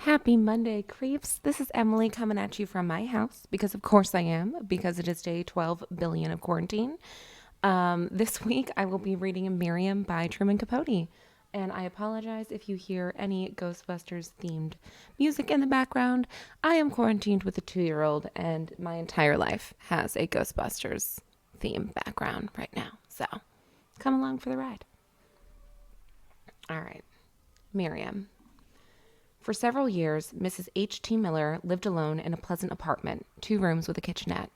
Happy Monday, creeps. This is Emily coming at you from my house because, of course, I am, because it is day 12 billion of quarantine. This week, I will be reading Miriam by Truman Capote. And I apologize if you hear any Ghostbusters themed music in the background. I am quarantined with a 2-year-old, and my entire life has a Ghostbusters theme background right now. So come along for the ride. All right, Miriam. For several years, Mrs. H. T. Miller lived alone in a pleasant apartment, 2 rooms with a kitchenette,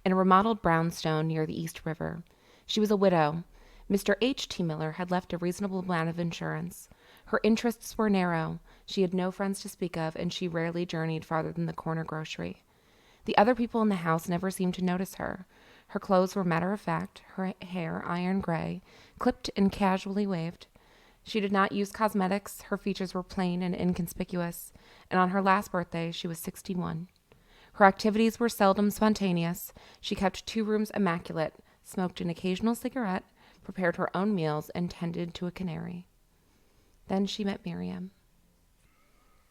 in a remodeled brownstone near the East River. She was a widow. Mr. H. T. Miller had left a reasonable amount of insurance. Her interests were narrow. She had no friends to speak of, and she rarely journeyed farther than the corner grocery. The other people in the house never seemed to notice her. Her clothes were matter of fact, her hair iron gray, clipped and casually waved. She did not use cosmetics, her features were plain and inconspicuous, and on her last birthday she was 61. Her activities were seldom spontaneous. She kept 2 rooms immaculate, smoked an occasional cigarette, prepared her own meals, and tended to a canary. Then she met Miriam.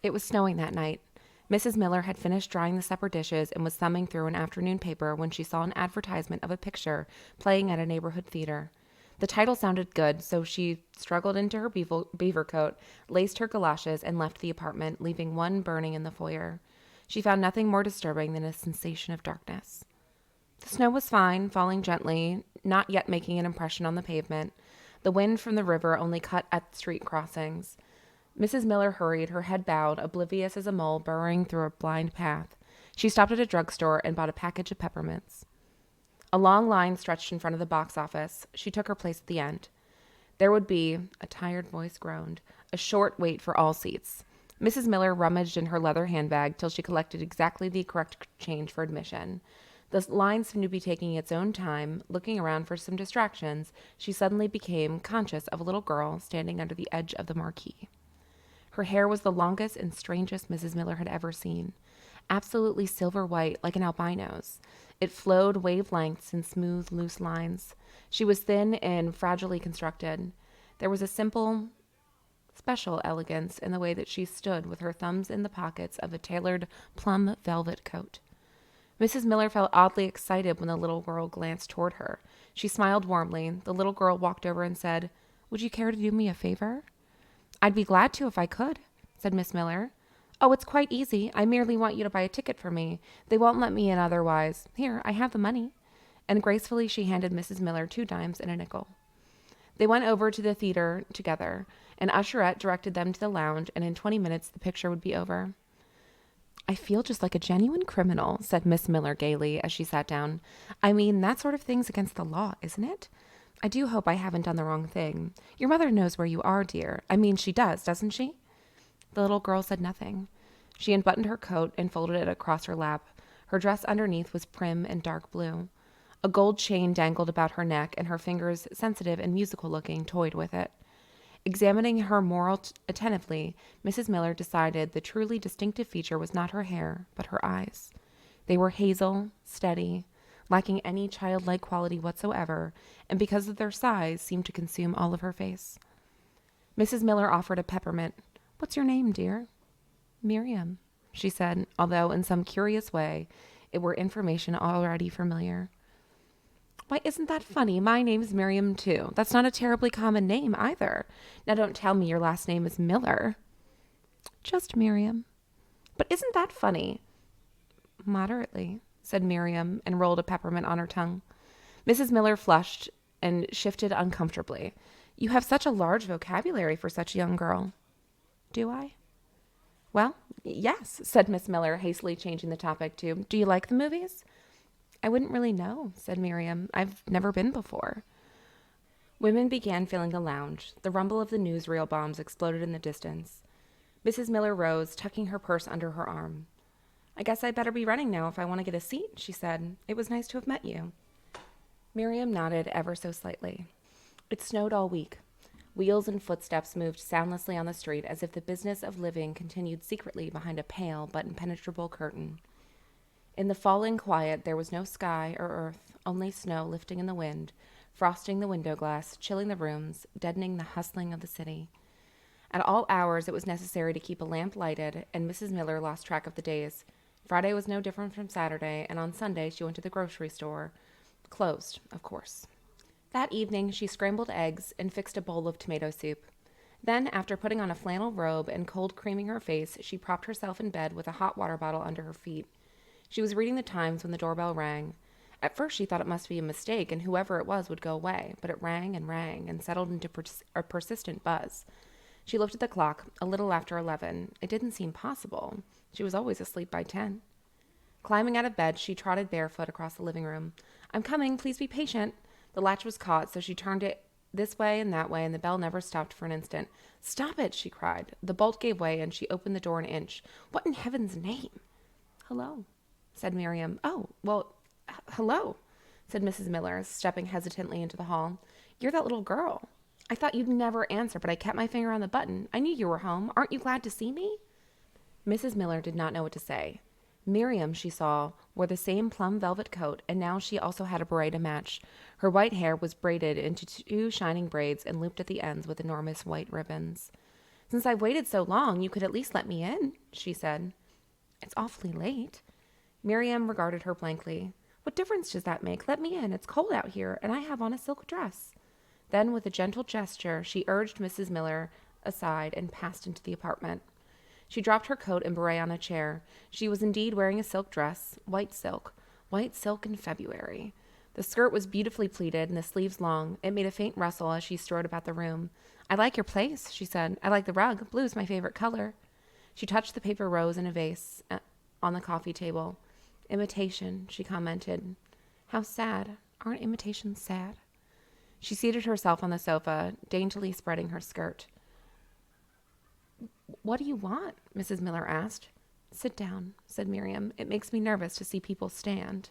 It was snowing that night. Mrs. Miller had finished drying the supper dishes and was thumbing through an afternoon paper when she saw an advertisement of a picture playing at a neighborhood theater. The title sounded good, so she struggled into her beaver coat, laced her galoshes, and left the apartment, leaving one burning in the foyer. She found nothing more disturbing than a sensation of darkness. The snow was fine, falling gently, not yet making an impression on the pavement. The wind from the river only cut at street crossings. Mrs. Miller hurried, her head bowed, oblivious as a mole burrowing through a blind path. She stopped at a drugstore and bought a package of peppermints. A long line stretched in front of the box office. She took her place at the end. There would be, a tired voice groaned, a short wait for all seats. Mrs. Miller rummaged in her leather handbag till she collected exactly the correct change for admission. The line seemed to be taking its own time. Looking around for some distractions, she suddenly became conscious of a little girl standing under the edge of the marquee. Her hair was the longest and strangest Mrs. Miller had ever seen. Absolutely silver white, like an albino's. It flowed wave-lengths in smooth, loose lines. She was thin and fragilely constructed. There was a simple, special elegance in the way that she stood with her thumbs in the pockets of a tailored plum velvet coat. Mrs. Miller felt oddly excited when the little girl glanced toward her. She smiled warmly. The little girl walked over and said, "Would you care to do me a favor?" "I'd be glad to if I could," said Miss Miller. "Oh, it's quite easy. I merely want you to buy a ticket for me. They won't let me in otherwise. Here, I have the money." And gracefully she handed Mrs. Miller 2 dimes and a nickel. They went over to the theater together. An usherette directed them to the lounge, and in 20 minutes the picture would be over. "I feel just like a genuine criminal," said Miss Miller gaily as she sat down. "I mean, that sort of thing's against the law, isn't it? I do hope I haven't done the wrong thing. Your mother knows where you are, dear. I mean, she does, doesn't she?" The little girl said nothing. She unbuttoned her coat and folded it across her lap. Her dress underneath was prim and dark blue. A gold chain dangled about her neck, and her fingers, sensitive and musical looking, toyed with it. Examining her more attentively, Mrs. Miller decided the truly distinctive feature was not her hair, but her eyes. They were hazel, steady, lacking any childlike quality whatsoever, and because of their size, seemed to consume all of her face. Mrs. Miller offered a peppermint. "What's your name, dear?" "Miriam," she said, although in some curious way it were information already familiar. "Why, isn't that funny? My name's Miriam, too. That's not a terribly common name, either. Now don't tell me your last name is Miller." "Just Miriam." "But isn't that funny?" "Moderately," said Miriam, and rolled a peppermint on her tongue. Mrs. Miller flushed and shifted uncomfortably. "You have such a large vocabulary for such a young girl." "Do I?" "Well, yes," said Miss Miller, hastily changing the topic to, "Do you like the movies?" "I wouldn't really know," said Miriam. "I've never been before." Women began filling the lounge. The rumble of the newsreel bombs exploded in the distance. Mrs. Miller rose, tucking her purse under her arm. "I guess I'd better be running now if I want to get a seat," she said. "It was nice to have met you." Miriam nodded ever so slightly. It snowed all week. Wheels and footsteps moved soundlessly on the street as if the business of living continued secretly behind a pale but impenetrable curtain. In the falling quiet there was no sky or earth, only snow lifting in the wind, frosting the window glass, chilling the rooms, deadening the hustling of the city. At all hours, it was necessary to keep a lamp lighted, and Mrs. Miller lost track of the days. Friday was no different from Saturday, and on Sunday she went to the grocery store. Closed, of course. That evening, she scrambled eggs and fixed a bowl of tomato soup. Then, after putting on a flannel robe and cold creaming her face, she propped herself in bed with a hot water bottle under her feet. She was reading the Times when the doorbell rang. At first, she thought it must be a mistake and whoever it was would go away, but it rang and settled into a persistent buzz. She looked at the clock, a little after 11. It didn't seem possible. She was always asleep by 10. Climbing out of bed, she trotted barefoot across the living room. "I'm coming, please be patient." The latch was caught, so she turned it this way, and the bell never stopped for an instant. "Stop it," she cried. The bolt gave way, and she opened the door an inch. "What in heaven's name?" "Hello," said Miriam. "Oh, well, hello," said Mrs. Miller, stepping hesitantly into the hall. "You're that little girl. I thought you'd never answer, but I kept my finger on the button. I knew you were home. Aren't you glad to see me?" Mrs. Miller did not know what to say. Miriam, she saw, wore the same plum velvet coat, and now she also had a beret to match. Her white hair was braided into 2 shining braids and looped at the ends with enormous white ribbons. "Since I've waited so long, you could at least let me in," she said. "It's awfully late." Miriam regarded her blankly. "What difference does that make? Let me in. It's cold out here, and I have on a silk dress." Then, with a gentle gesture, she urged Mrs. Miller aside and passed into the apartment. She dropped her coat and beret on a chair. She was indeed wearing a silk dress, white silk in February. The skirt was beautifully pleated and the sleeves long. It made a faint rustle as she strode about the room. "I like your place," she said. "I like the rug. Blue's my favorite color." She touched the paper rose in a vase on the coffee table. "Imitation," she commented. "How sad. Aren't imitations sad?" She seated herself on the sofa, daintily spreading her skirt. "What do you want?" Mrs. Miller asked. "Sit down," said Miriam. "It makes me nervous to see people stand."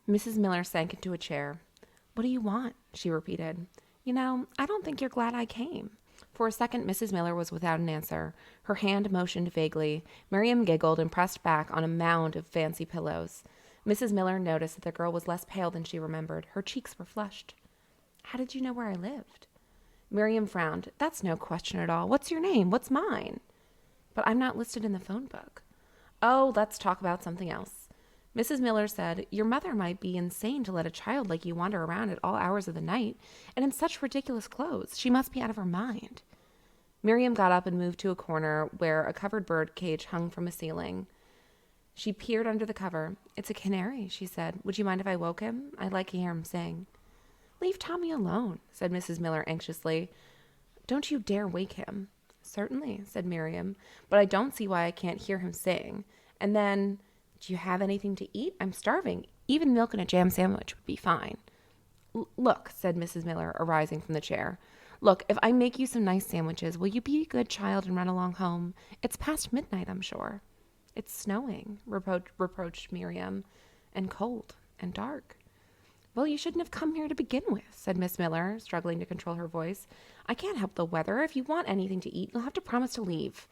Mrs. Miller sank into a chair. "What do you want?" she repeated. "You know, I don't think you're glad I came." For a second, Mrs. Miller was without an answer. Her hand motioned vaguely. Miriam giggled and pressed back on a mound of fancy pillows. Mrs. Miller noticed that the girl was less pale than she remembered. Her cheeks were flushed. "How did you know where I lived?" Miriam frowned. "That's no question at all. What's your name? What's mine?" "But I'm not listed in the phone book." "Oh, let's talk about something else." Mrs. Miller said, "Your mother might be insane to let a child like you wander around at all hours of the night, and in such ridiculous clothes. She must be out of her mind." Miriam got up and moved to a corner where a covered bird cage hung from a ceiling. She peered under the cover. "It's a canary," she said. "Would you mind if I woke him? I'd like to hear him sing." "Leave Tommy alone," said Mrs. Miller anxiously. "Don't you dare wake him." "Certainly," said Miriam, "but I don't see why I can't hear him sing. And then, do you have anything to eat? I'm starving. Even milk and a jam sandwich would be fine." "Look," said Mrs. Miller, arising from the chair. "Look, if I make you some nice sandwiches, will you be a good child and run along home? It's past midnight, I'm sure." "It's snowing," reproached Miriam, "and cold and dark." "Well, you shouldn't have come here to begin with," said Miss Miller, struggling to control her voice. "I can't help the weather. If you want anything to eat, you'll have to promise to leave."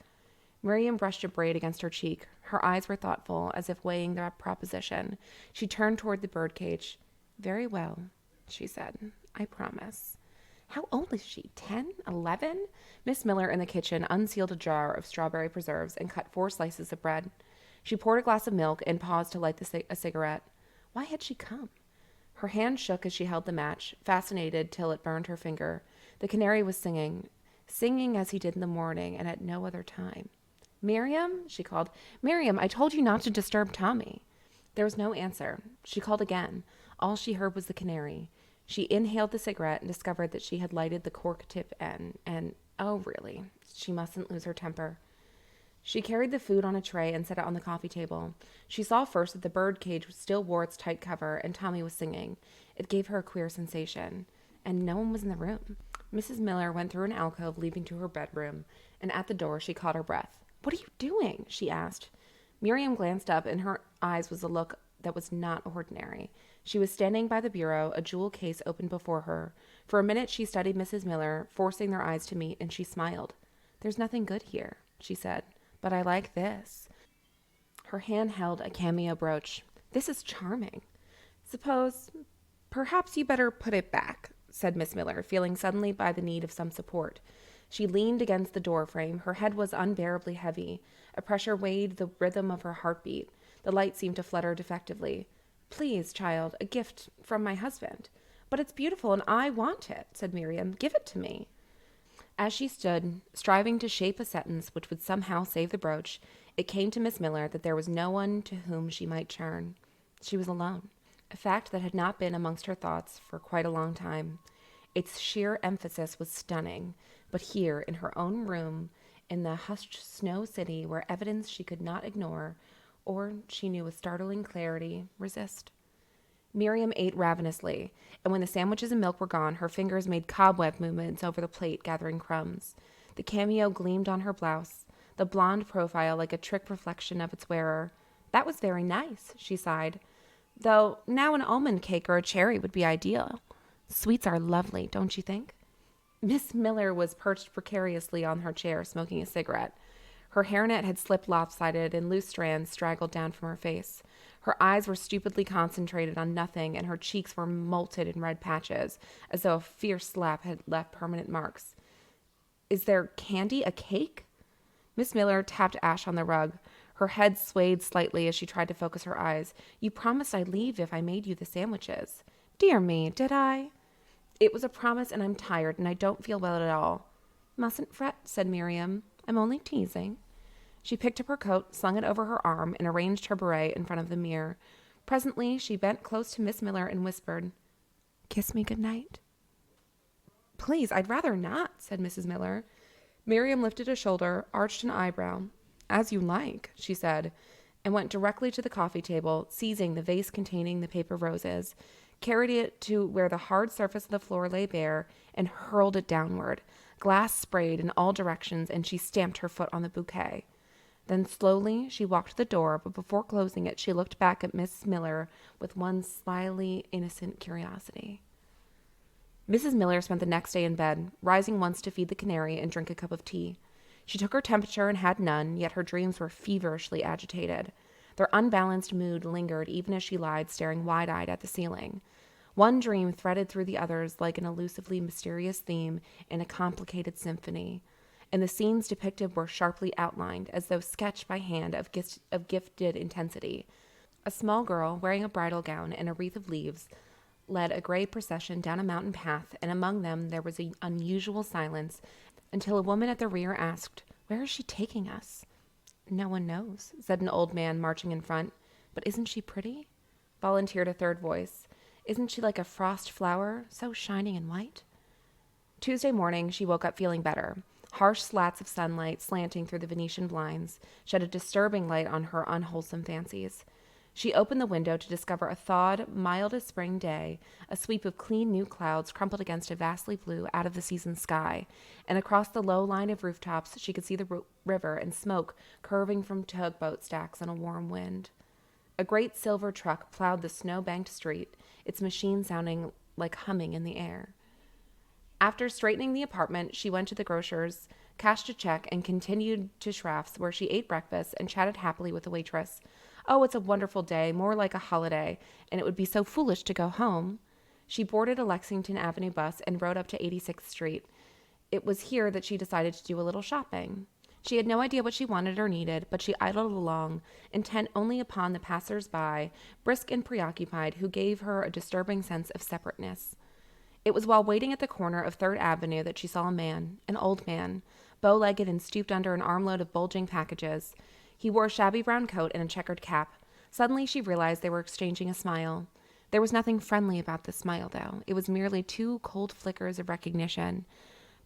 Miriam brushed a braid against her cheek. Her eyes were thoughtful, as if weighing the proposition. She turned toward the birdcage. "Very well," she said. "I promise." How old is she? 10? 11? Miss Miller in the kitchen unsealed a jar of strawberry preserves and cut 4 slices of bread. She poured a glass of milk and paused to light a cigarette. Why had she come? Her hand shook as she held the match, fascinated till it burned her finger. The canary was singing as he did in the morning and at no other time. "Miriam," she called. "Miriam, I told you not to disturb Tommy." There was no answer. She called again. All she heard was the canary. She inhaled the cigarette and discovered that she had lighted the cork tip end, and, oh, really, she mustn't lose her temper. She carried the food on a tray and set it on the coffee table. She saw first that the bird cage still wore its tight cover, and Tommy was singing. It gave her a queer sensation. And no one was in the room. Mrs. Miller went through an alcove leading to her bedroom, and at the door she caught her breath. "What are you doing?" she asked. Miriam glanced up, and her eyes was a look that was not ordinary. She was standing by the bureau, a jewel case open before her. For a minute she studied Mrs. Miller, forcing their eyes to meet, and she smiled. "There's nothing good here," she said, "but I like this." Her hand held a cameo brooch. "This is charming. Perhaps you better put it back," said Miss Miller, feeling suddenly by the need of some support. She leaned against the door frame. Her head was unbearably heavy. A pressure weighed the rhythm of her heartbeat. The light seemed to flutter defectively. "Please, child, a gift from my husband." "But it's beautiful and I want it," said Miriam. "Give it to me." As she stood, striving to shape a sentence which would somehow save the brooch, it came to Miss Miller that there was no one to whom she might turn. She was alone, a fact that had not been amongst her thoughts for quite a long time. Its sheer emphasis was stunning, but here, in her own room, in the hushed snow city where evidence she could not ignore, or, she knew with startling clarity, resist. Miriam ate ravenously, and when the sandwiches and milk were gone, her fingers made cobweb movements over the plate, gathering crumbs. The cameo gleamed on her blouse, the blonde profile like a trick reflection of its wearer. "That was very nice," she sighed. "Though now an almond cake or a cherry would be ideal. Sweets are lovely, don't you think?" Miss Miller was perched precariously on her chair, smoking a cigarette. Her hairnet had slipped lopsided, and loose strands straggled down from her face. Her eyes were stupidly concentrated on nothing, and her cheeks were molted in red patches, as though a fierce slap had left permanent marks. "Is there candy? A cake?" Miss Miller tapped ash on the rug. Her head swayed slightly as she tried to focus her eyes. "You promised I'd leave if I made you the sandwiches." "Dear me, did I?" "It was a promise, and I'm tired, and I don't feel well at all." "Mustn't fret," said Miriam. "I'm only teasing." She picked up her coat, slung it over her arm, and arranged her beret in front of the mirror. Presently, she bent close to Miss Miller and whispered, "Kiss me good night." "Please, I'd rather not," said Mrs. Miller. Miriam lifted a shoulder, arched an eyebrow. "As you like," she said, and went directly to the coffee table, seizing the vase containing the paper roses, carried it to where the hard surface of the floor lay bare, and hurled it downward. Glass sprayed in all directions, and she stamped her foot on the bouquet. Then slowly she walked to the door, but before closing it, she looked back at Miss Miller with one slyly innocent curiosity. Mrs. Miller spent the next day in bed, rising once to feed the canary and drink a cup of tea. She took her temperature and had none, yet her dreams were feverishly agitated. Their unbalanced mood lingered even as she lied staring wide-eyed at the ceiling. One dream threaded through the others like an elusively mysterious theme in a complicated symphony, and the scenes depicted were sharply outlined, as though sketched by hand of gifted intensity. A small girl, wearing a bridal gown and a wreath of leaves, led a gray procession down a mountain path, and among them there was an unusual silence until a woman at the rear asked, "Where is she taking us?" "No one knows," said an old man marching in front. "But isn't she pretty?" volunteered a third voice. "Isn't she like a frost flower, so shining and white?" Tuesday morning, she woke up feeling better. Harsh slats of sunlight slanting through the Venetian blinds shed a disturbing light on her unwholesome fancies. She opened the window to discover a thawed, mild as spring day, a sweep of clean new clouds crumpled against a vastly blue, out-of-the-season sky, and across the low line of rooftops she could see the river and smoke curving from tugboat stacks on a warm wind. A great silver truck plowed the snow-banked street, its machine sounding like humming in the air. After straightening the apartment, she went to the grocer's, cashed a check, and continued to Schraff's, where she ate breakfast and chatted happily with the waitress. "Oh, it's a wonderful day, more like a holiday, and it would be so foolish to go home." She boarded a Lexington Avenue bus and rode up to 86th Street. It was here that she decided to do a little shopping. She had no idea what she wanted or needed, but she idled along, intent only upon the passers-by, brisk and preoccupied, who gave her a disturbing sense of separateness. It was while waiting at the corner of 3rd Avenue that she saw a man, an old man, bow-legged and stooped under an armload of bulging packages. He wore a shabby brown coat and a checkered cap. Suddenly she realized they were exchanging a smile. There was nothing friendly about this smile, though. It was merely 2 cold flickers of recognition.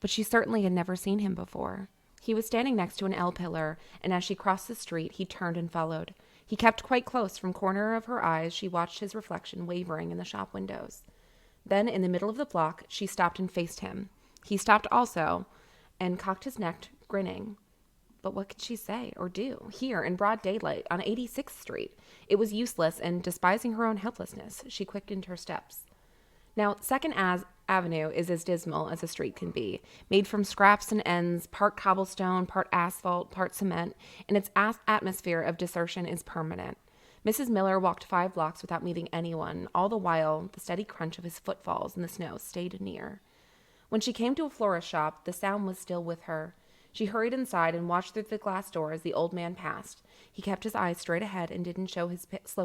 But she certainly had never seen him before. He was standing next to an L-pillar, and as she crossed the street, he turned and followed. He kept quite close. From corner of her eyes, she watched his reflection wavering in the shop windows. Then, in the middle of the block, she stopped and faced him. He stopped also, and cocked his neck, grinning. But what could she say or do, here in broad daylight, on 86th Street? It was useless, and despising her own helplessness, she quickened her steps. Now, 2nd Avenue is as dismal as a street can be, made from scraps and ends, part cobblestone, part asphalt, part cement, and its atmosphere of desertion is permanent. Mrs. Miller walked 5 blocks without meeting anyone. All the while, the steady crunch of his footfalls in the snow stayed near. When she came to a florist's shop, the sound was still with her. She hurried inside and watched through the glass door as the old man passed. He kept his eyes straight ahead and didn't slow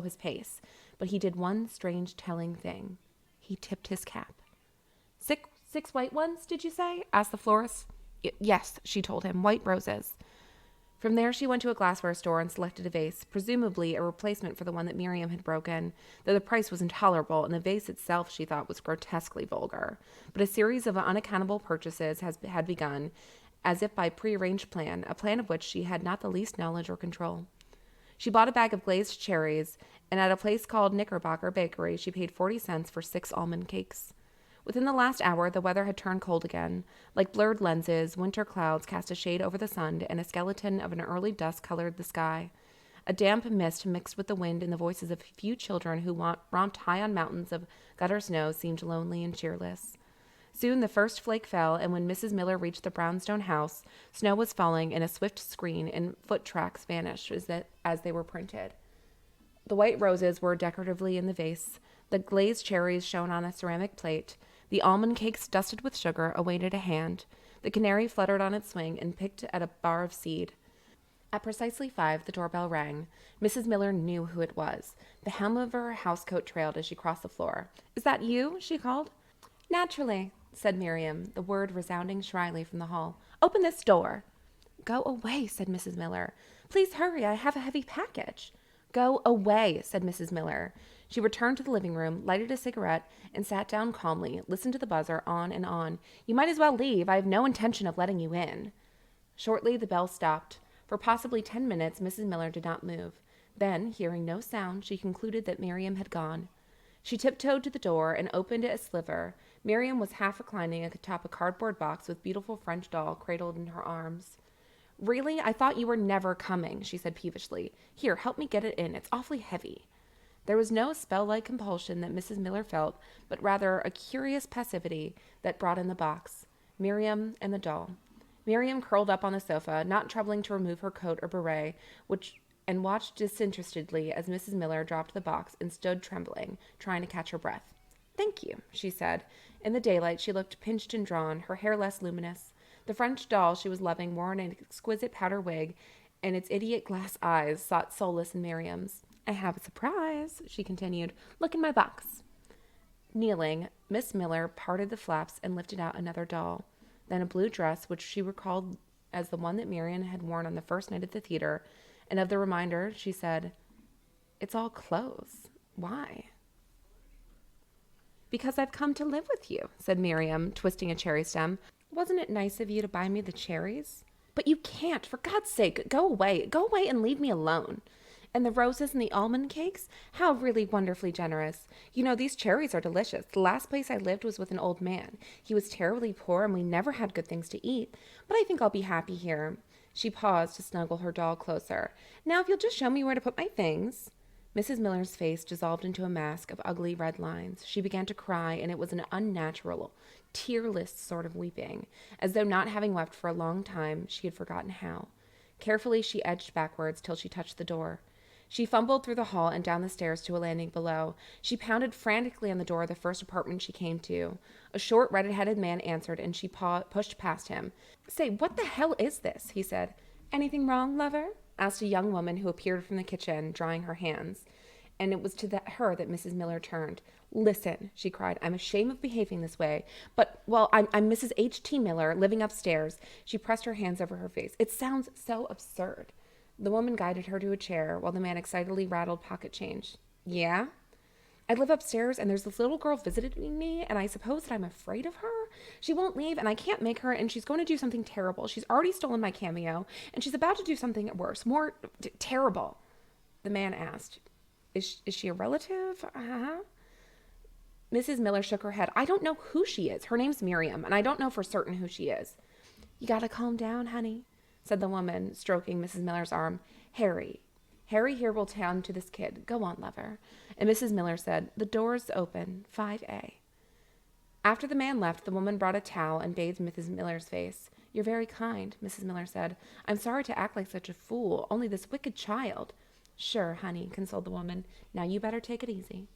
his pace, but he did one strange telling thing. He tipped his cap. Six white ones, did you say? Asked the florist. Yes, she told him. White roses. From there, she went to a glassware store and selected a vase, presumably a replacement for the one that Miriam had broken, though the price was intolerable and the vase itself, she thought, was grotesquely vulgar. But a series of unaccountable purchases had begun, as if by prearranged plan, a plan of which she had not the least knowledge or control. She bought a bag of glazed cherries, and at a place called Knickerbocker Bakery, she paid 40 cents for 6 almond cakes. Within the last hour, the weather had turned cold again. Like blurred lenses, winter clouds cast a shade over the sun, and a skeleton of an early dusk colored the sky. A damp mist mixed with the wind and the voices of a few children who romped high on mountains of gutter snow seemed lonely and cheerless. Soon the first flake fell, and when Mrs. Miller reached the brownstone house, snow was falling in a swift screen, and foot tracks vanished as they were printed. The white roses were decoratively in the vase. The glazed cherries shone on a ceramic plate. The almond cakes, dusted with sugar, awaited a hand. The canary fluttered on its wing and picked at a bar of seed. At precisely 5, the doorbell rang. Mrs. Miller knew who it was. The hem of her housecoat trailed as she crossed the floor. "Is that you?" she called. "Naturally," said Miriam, the word resounding shrilly from the hall. "Open this door." "Go away," said Mrs. Miller. "Please hurry, I have a heavy package." "Go away," said Mrs. Miller. She returned to the living room, lighted a cigarette, and sat down calmly, listened to the buzzer on and on. "You might as well leave. I have no intention of letting you in." Shortly, the bell stopped. For possibly 10 minutes, Mrs. Miller did not move. Then, hearing no sound, she concluded that Miriam had gone. She tiptoed to the door and opened it a sliver. Miriam was half reclining atop a cardboard box with beautiful French doll cradled in her arms. "Really? I thought you were never coming," she said peevishly. "Here, help me get it in. It's awfully heavy." There was no spell-like compulsion that Mrs. Miller felt, but rather a curious passivity that brought in the box, Miriam and the doll. Miriam curled up on the sofa, not troubling to remove her coat or beret, and watched disinterestedly as Mrs. Miller dropped the box and stood trembling, trying to catch her breath. "Thank you," she said. In the daylight, she looked pinched and drawn, her hair less luminous. The French doll she was loving wore an exquisite powder wig, and its idiot glass eyes sought solace in Miriam's. "I have a surprise," she continued. "Look in my box." Kneeling, Miss Miller parted the flaps and lifted out another doll. Then a blue dress, which she recalled as the one that Miriam had worn on the first night at the theater, and of the reminder, she said, "It's all clothes. Why?" "Because I've come to live with you," said Miriam, twisting a cherry stem. "Wasn't it nice of you to buy me the cherries?" "But you can't. For God's sake, go away. Go away and leave me alone." "And the roses and the almond cakes? How really wonderfully generous. You know, these cherries are delicious. The last place I lived was with an old man. He was terribly poor and we never had good things to eat. But I think I'll be happy here." She paused to snuggle her doll closer. "Now, if you'll just show me where to put my things." Mrs. Miller's face dissolved into a mask of ugly red lines. She began to cry, and it was an unnatural, tearless sort of weeping, as though not having wept for a long time, she had forgotten how. Carefully, she edged backwards till she touched the door. She fumbled through the hall and down the stairs to a landing below. She pounded frantically on the door of the first apartment she came to. A short, red-headed man answered, and she pushed past him. "Say, what the hell is this?" he said. "Anything wrong, lover?" asked a young woman who appeared from the kitchen, drying her hands. And it was to her that Mrs. Miller turned. "Listen," she cried, "I'm ashamed of behaving this way, but, well, I'm Mrs. H.T. Miller, living upstairs." She pressed her hands over her face. "It sounds so absurd." The woman guided her to a chair, while the man excitedly rattled pocket change. "Yeah? I live upstairs, and there's this little girl visiting me, and I suppose that I'm afraid of her. She won't leave, and I can't make her, and she's going to do something terrible. She's already stolen my cameo, and she's about to do something worse, more terrible." The man asked, Is she a relative? Uh-huh. Mrs. Miller shook her head. "I don't know who she is. Her name's Miriam, and I don't know for certain who she is." "You gotta calm down, honey," said the woman, stroking Mrs. Miller's arm. Harry here will tend to this kid. Go on, lover." And Mrs. Miller said, "The door's open, 5A." After the man left, the woman brought a towel and bathed Mrs. Miller's face. "You're very kind," Mrs. Miller said. "I'm sorry to act like such a fool. Only this wicked child." "Sure, honey," consoled the woman. "Now you better take it easy."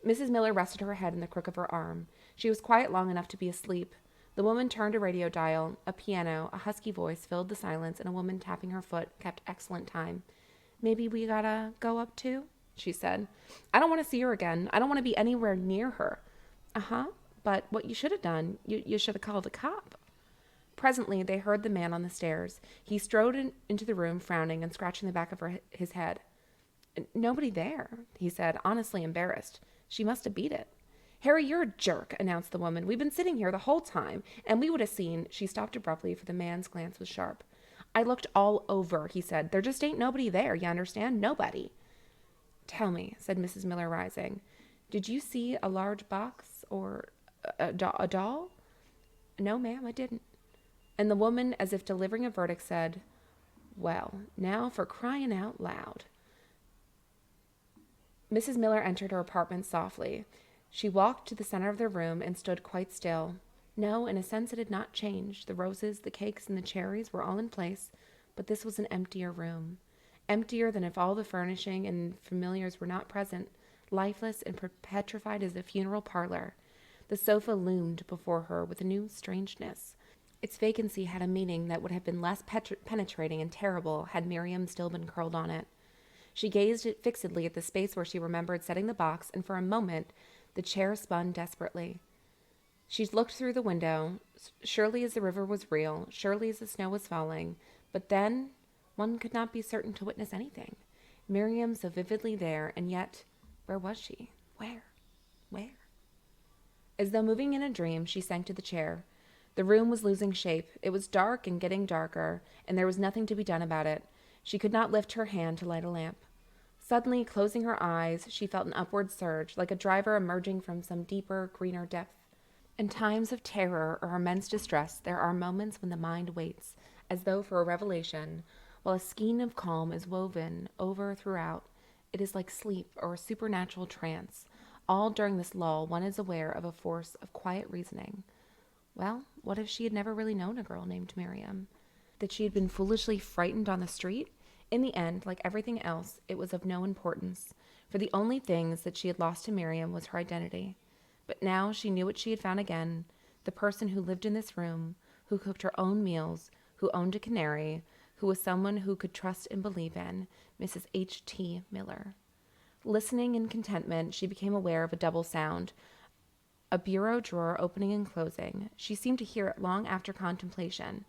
Mrs. Miller rested her head in the crook of her arm. She was quiet long enough to be asleep. The woman turned a radio dial. A piano, a husky voice filled the silence, and a woman tapping her foot kept excellent time. Maybe we gotta go up too, she said. I don't want to see her again. I don't want to be anywhere near her. Uh-huh. But what you should have done, you should have called a cop. Presently, they heard the man on the stairs. He strode into the room, frowning and scratching the back of his head. Nobody there, he said, honestly embarrassed. She must have beat it. Harry, you're a jerk, announced the woman. We've been sitting here the whole time, and we would have seen. She stopped abruptly, for the man's glance was sharp. I looked all over, he said. There just ain't nobody there, you understand? Nobody. Tell me, said Mrs. Miller, rising. Did you see a large box or a doll? No, ma'am, I didn't. And the woman, as if delivering a verdict, said, well, now for crying out loud. Mrs. Miller entered her apartment softly. She walked to the center of the room and stood quite still. No, in a sense it had not changed. The roses, the cakes, and the cherries were all in place, but this was an emptier room. Emptier than if all the furnishing and familiars were not present, lifeless and petrified as a funeral parlor. The sofa loomed before her with a new strangeness. Its vacancy had a meaning that would have been less penetrating and terrible had Miriam still been curled on it. She gazed fixedly at the space where she remembered setting the box, and for a moment the chair spun desperately. She looked through the window, surely as the river was real, surely as the snow was falling, but then one could not be certain to witness anything. Miriam so vividly there, and yet, where was she? Where? As though moving in a dream, she sank to the chair. The room was losing shape. It was dark and getting darker, and there was nothing to be done about it. She could not lift her hand to light a lamp. Suddenly, closing her eyes, she felt an upward surge, like a driver emerging from some deeper, greener depth. In times of terror or immense distress, there are moments when the mind waits, as though for a revelation, while a skein of calm is woven over throughout. It is like sleep or a supernatural trance. All during this lull, one is aware of a force of quiet reasoning. Well, what if she had never really known a girl named Miriam? That she had been foolishly frightened on the street? In the end, like everything else, it was of no importance, for the only things that she had lost to Miriam was her identity. But now she knew what she had found again, the person who lived in this room, who cooked her own meals, who owned a canary, who was someone who could trust and believe in, Mrs. H.T. Miller. Listening in contentment, she became aware of a double sound, a bureau drawer opening and closing. She seemed to hear it long after contemplation,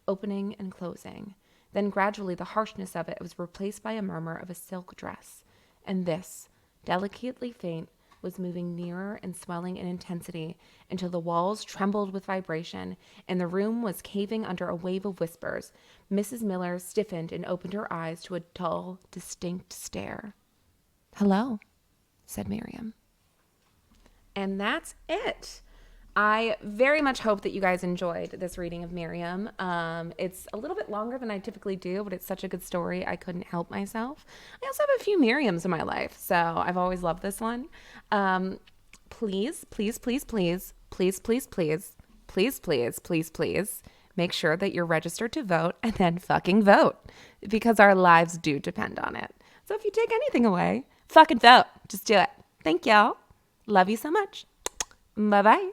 opening and closing. Then gradually the harshness of it was replaced by a murmur of a silk dress. And this, delicately faint, was moving nearer and swelling in intensity until the walls trembled with vibration and the room was caving under a wave of whispers. Mrs. Miller stiffened and opened her eyes to a dull, distinct stare. Hello, said Miriam. And that's it. I very much hope that you guys enjoyed this reading of Miriam. It's a little bit longer than I typically do, but it's such a good story, I couldn't help myself. I also have a few Miriams in my life, so I've always loved this one. Please, please, please, please, please, please, please, please, please, please, please, make sure that you're registered to vote and then fucking vote, because our lives do depend on it. So if you take anything away, fucking vote. Just do it. Thank y'all. Love you so much. Bye-bye.